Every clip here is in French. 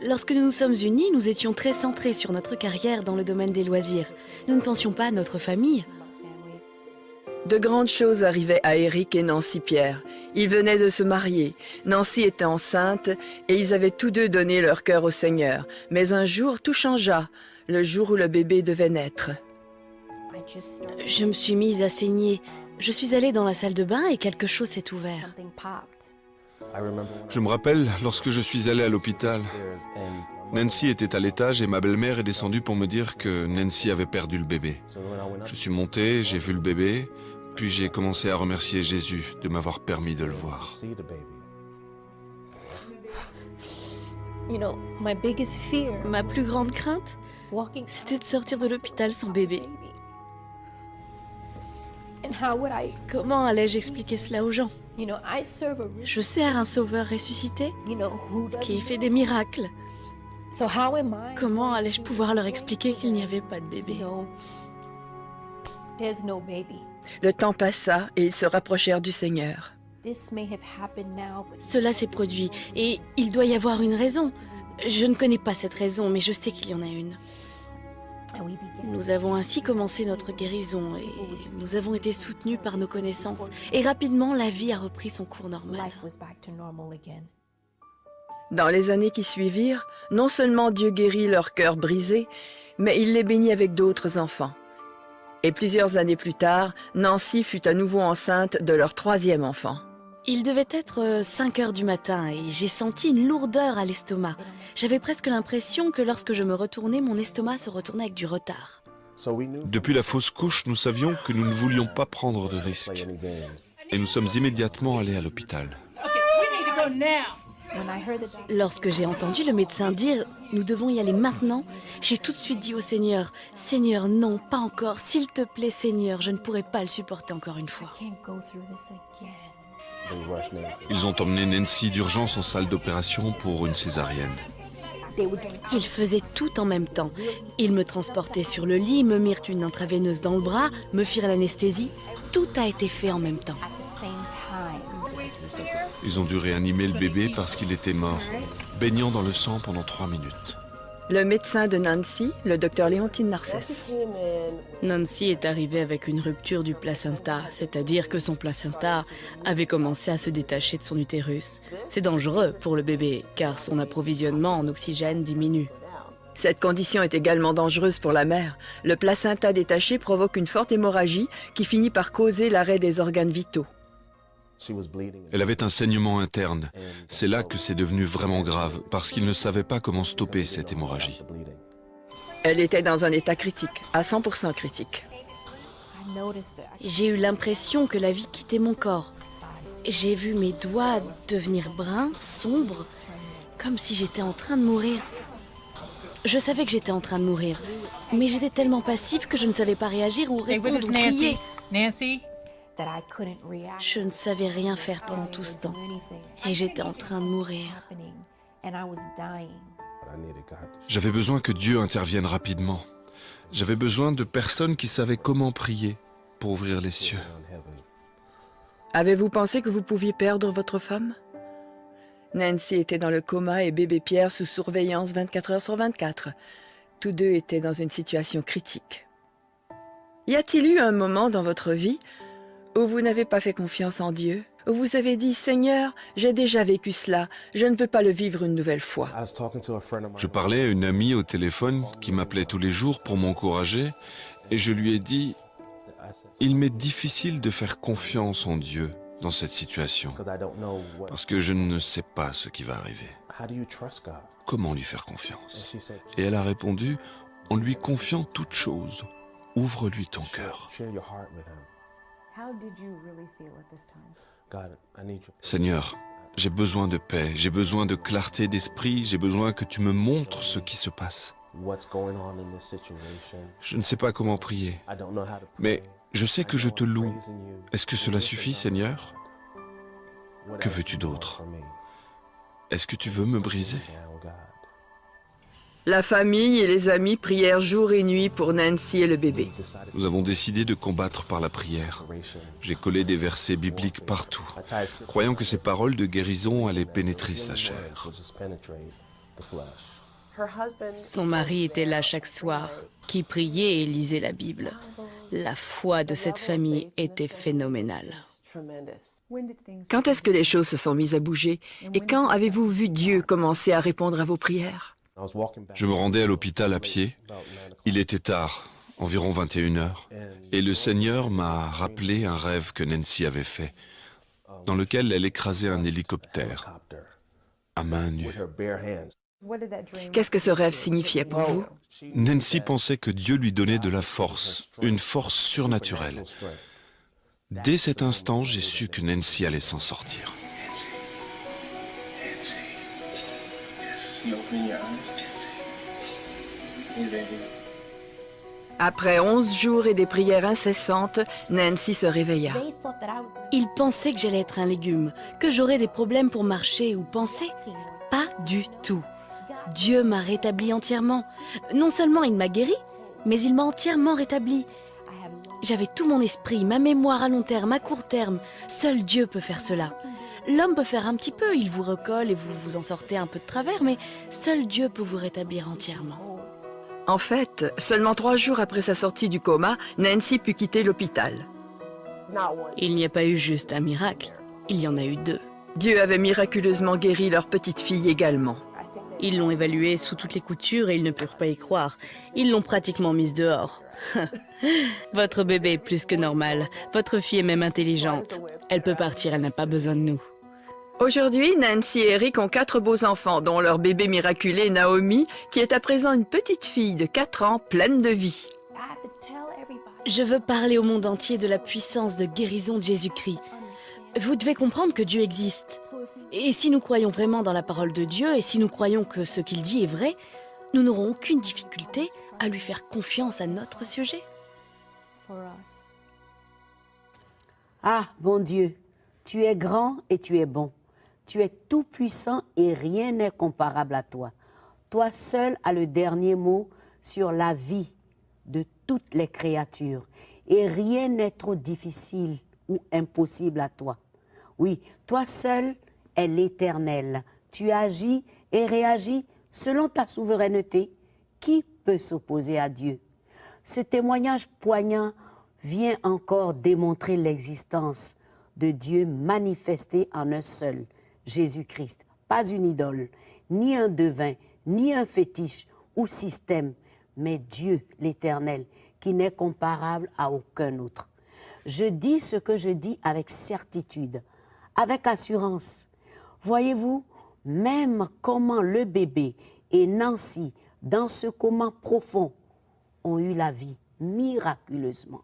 Lorsque nous nous sommes unis, nous étions très centrés sur notre carrière dans le domaine des loisirs. Nous ne pensions pas à notre famille. De grandes choses arrivaient à Eric et Nancy Pierre. Ils venaient de se marier. Nancy était enceinte et ils avaient tous deux donné leur cœur au Seigneur. Mais un jour, tout changea, le jour où le bébé devait naître. Je me suis mise à saigner. Je suis allée dans la salle de bain et quelque chose s'est ouvert. Je me rappelle lorsque je suis allé à l'hôpital. Nancy était à l'étage et ma belle-mère est descendue pour me dire que Nancy avait perdu le bébé. Je suis monté, j'ai vu le bébé, puis j'ai commencé à remercier Jésus de m'avoir permis de le voir. Ma plus grande crainte, c'était de sortir de l'hôpital sans bébé. Comment allais-je expliquer cela aux gens? Je sers un sauveur ressuscité qui fait des miracles. Comment allais-je pouvoir leur expliquer qu'il n'y avait pas de bébé? Le temps passa et ils se rapprochèrent du Seigneur. Cela s'est produit et il doit y avoir une raison. Je ne connais pas cette raison, mais je sais qu'il y en a une. Nous avons ainsi commencé notre guérison et nous avons été soutenus par nos connaissances. Et rapidement, la vie a repris son cours normal. Dans les années qui suivirent, non seulement Dieu guérit leur cœur brisé, mais il les bénit avec d'autres enfants. Et plusieurs années plus tard, Nancy fut à nouveau enceinte de leur troisième enfant. Il devait être 5 heures du matin et j'ai senti une lourdeur à l'estomac. J'avais presque l'impression que lorsque je me retournais, mon estomac se retournait avec du retard. Depuis la fausse couche, nous savions que nous ne voulions pas prendre de risques. Et nous sommes immédiatement allés à l'hôpital. Lorsque j'ai entendu le médecin dire « Nous devons y aller maintenant », j'ai tout de suite dit au Seigneur « Seigneur, non, pas encore. S'il te plaît, Seigneur, je ne pourrai pas le supporter encore une fois. » Ils ont emmené Nancy d'urgence en salle d'opération pour une césarienne. Ils faisaient tout en même temps. Ils me transportaient sur le lit, me mirent une intraveineuse dans le bras, me firent l'anesthésie. Tout a été fait en même temps. Ils ont dû réanimer le bébé parce qu'il était mort, baignant dans le sang pendant 3 minutes. Le médecin de Nancy, le docteur Léontine Narcisse. Nancy est arrivée avec une rupture du placenta, c'est-à-dire que son placenta avait commencé à se détacher de son utérus. C'est dangereux pour le bébé, car son approvisionnement en oxygène diminue. Cette condition est également dangereuse pour la mère. Le placenta détaché provoque une forte hémorragie qui finit par causer l'arrêt des organes vitaux. Elle avait un saignement interne. C'est là que c'est devenu vraiment grave, parce qu'ils ne savaient pas comment stopper cette hémorragie. Elle était dans un état critique, à 100% critique. J'ai eu l'impression que la vie quittait mon corps. J'ai vu mes doigts devenir bruns, sombres, comme si j'étais en train de mourir. Je savais que j'étais en train de mourir, mais j'étais tellement passive que je ne savais pas réagir ou répondre ou crier. Nancy? Je ne savais rien faire pendant tout ce temps et j'étais en train de mourir. J'avais besoin que Dieu intervienne rapidement. J'avais besoin de personnes qui savaient comment prier pour ouvrir les cieux. Avez-vous pensé que vous pouviez perdre votre femme? Nancy était dans le coma et bébé Pierre sous surveillance 24 heures sur 24. Tous deux étaient dans une situation critique. Y a-t-il eu un moment dans votre vie où vous n'avez pas fait confiance en Dieu, où vous avez dit « Seigneur, j'ai déjà vécu cela, je ne veux pas le vivre une nouvelle fois ». Je parlais à une amie au téléphone qui m'appelait tous les jours pour m'encourager et je lui ai dit « Il m'est difficile de faire confiance en Dieu dans cette situation parce que je ne sais pas ce qui va arriver. Comment lui faire confiance ?» Et elle a répondu « En lui confiant toute chose, ouvre-lui ton cœur. » Seigneur, j'ai besoin de paix, j'ai besoin de clarté d'esprit, j'ai besoin que tu me montres ce qui se passe. Je ne sais pas comment prier, mais je sais que je te loue. Est-ce que cela suffit, Seigneur? Que veux-tu d'autre? Est-ce que tu veux me briser? La famille et les amis prièrent jour et nuit pour Nancy et le bébé. Nous avons décidé de combattre par la prière. J'ai collé des versets bibliques partout, croyant que ces paroles de guérison allaient pénétrer sa chair. Son mari était là chaque soir, qui priait et lisait la Bible. La foi de cette famille était phénoménale. Quand est-ce que les choses se sont mises à bouger? Et quand avez-vous vu Dieu commencer à répondre à vos prières? Je me rendais à l'hôpital à pied. Il était tard, environ 21 heures. Et le Seigneur m'a rappelé un rêve que Nancy avait fait, dans lequel elle écrasait un hélicoptère à main nue. Qu'est-ce que ce rêve signifiait pour vous? Nancy pensait que Dieu lui donnait de la force, une force surnaturelle. Dès cet instant, j'ai su que Nancy allait s'en sortir. Après 11 jours et des prières incessantes, Nancy se réveilla. Ils pensaient que j'allais être un légume, que j'aurais des problèmes pour marcher ou penser. Pas du tout. Dieu m'a rétabli entièrement. Non seulement il m'a guéri, mais il m'a entièrement rétabli. J'avais tout mon esprit, ma mémoire à long terme, à court terme. Seul Dieu peut faire cela. L'homme peut faire un petit peu, il vous recolle et vous vous en sortez un peu de travers, mais seul Dieu peut vous rétablir entièrement. En fait, seulement 3 jours après sa sortie du coma, Nancy put quitter l'hôpital. Il n'y a pas eu juste un miracle, il y en a eu 2. Dieu avait miraculeusement guéri leur petite fille également. Ils l'ont évaluée sous toutes les coutures et ils ne purent pas y croire. Ils l'ont pratiquement mise dehors. Votre bébé est plus que normal. Votre fille est même intelligente. Elle peut partir, elle n'a pas besoin de nous. Aujourd'hui, Nancy et Eric ont 4 beaux enfants, dont leur bébé miraculé Naomi, qui est à présent une petite fille de 4 ans pleine de vie. Je veux parler au monde entier de la puissance de guérison de Jésus-Christ. Vous devez comprendre que Dieu existe. Et si nous croyons vraiment dans la parole de Dieu, et si nous croyons que ce qu'il dit est vrai, nous n'aurons aucune difficulté à lui faire confiance à notre sujet. Ah, bon Dieu, tu es grand et tu es bon. Tu es tout-puissant et rien n'est comparable à toi. Toi seul as le dernier mot sur la vie de toutes les créatures. Et rien n'est trop difficile ou impossible à toi. Oui, toi seul est l'Éternel. Tu agis et réagis selon ta souveraineté. Qui peut s'opposer à Dieu? Ce témoignage poignant vient encore démontrer l'existence de Dieu manifesté en un seul, Jésus-Christ. Pas une idole, ni un devin, ni un fétiche ou système, mais Dieu, l'Éternel, qui n'est comparable à aucun autre. Je dis ce que je dis avec certitude, avec assurance. Voyez-vous, même comment le bébé et Nancy, dans ce coma profond, ont eu la vie miraculeusement.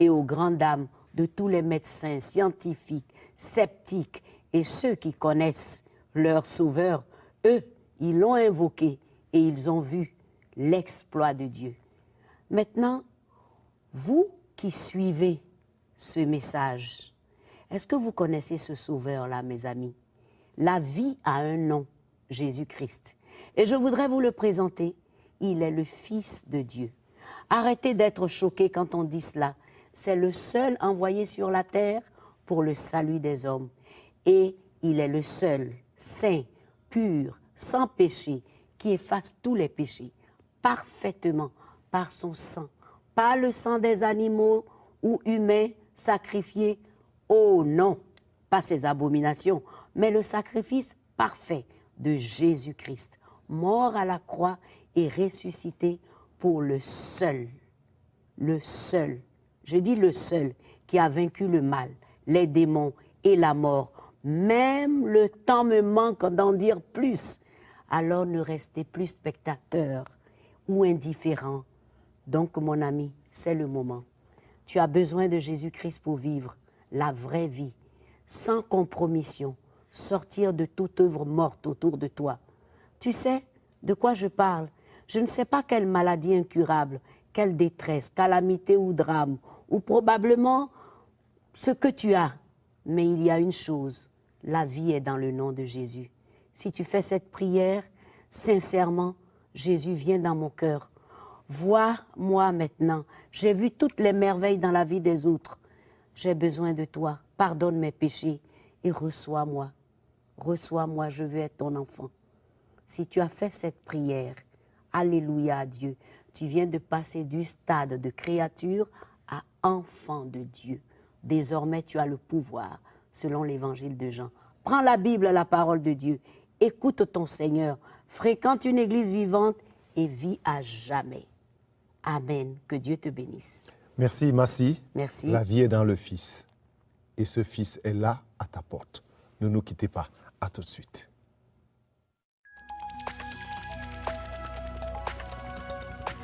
Et aux grandes dames de tous les médecins, scientifiques, sceptiques et ceux qui connaissent leur Sauveur, eux, ils l'ont invoqué et ils ont vu l'exploit de Dieu. Maintenant, vous qui suivez ce message, est-ce que vous connaissez ce Sauveur-là, mes amis? La vie a un nom, Jésus-Christ. Et je voudrais vous le présenter. Il est le Fils de Dieu. Arrêtez d'être choqués quand on dit cela. C'est le seul envoyé sur la terre pour le salut des hommes. Et il est le seul, saint, pur, sans péché, qui efface tous les péchés, parfaitement par son sang. Pas le sang des animaux ou humains sacrifiés. Oh non, pas ces abominations, mais le sacrifice parfait de Jésus-Christ, mort à la croix et ressuscité pour le seul, je dis le seul, qui a vaincu le mal, les démons et la mort. Même le temps me manque d'en dire plus. Alors ne restez plus spectateur ou indifférent. Donc mon ami, c'est le moment. Tu as besoin de Jésus-Christ pour vivre la vraie vie, sans compromission, sortir de toute œuvre morte autour de toi. Tu sais de quoi je parle? Je ne sais pas quelle maladie incurable, quelle détresse, calamité ou drame, ou probablement ce que tu as. Mais il y a une chose, la vie est dans le nom de Jésus. Si tu fais cette prière, sincèrement, Jésus vient dans mon cœur. Vois-moi maintenant, j'ai vu toutes les merveilles dans la vie des autres. J'ai besoin de toi, pardonne mes péchés et reçois-moi. Reçois-moi, je veux être ton enfant. Si tu as fait cette prière, alléluia à Dieu, tu viens de passer du stade de créature à enfant de Dieu. Désormais, tu as le pouvoir, selon l'évangile de Jean. Prends la Bible, la parole de Dieu. Écoute ton Seigneur. Fréquente une église vivante et vis à jamais. Amen. Que Dieu te bénisse. Merci, Massi. Merci. La vie est dans le Fils. Et ce Fils est là, à ta porte. Ne nous quittez pas. À tout de suite.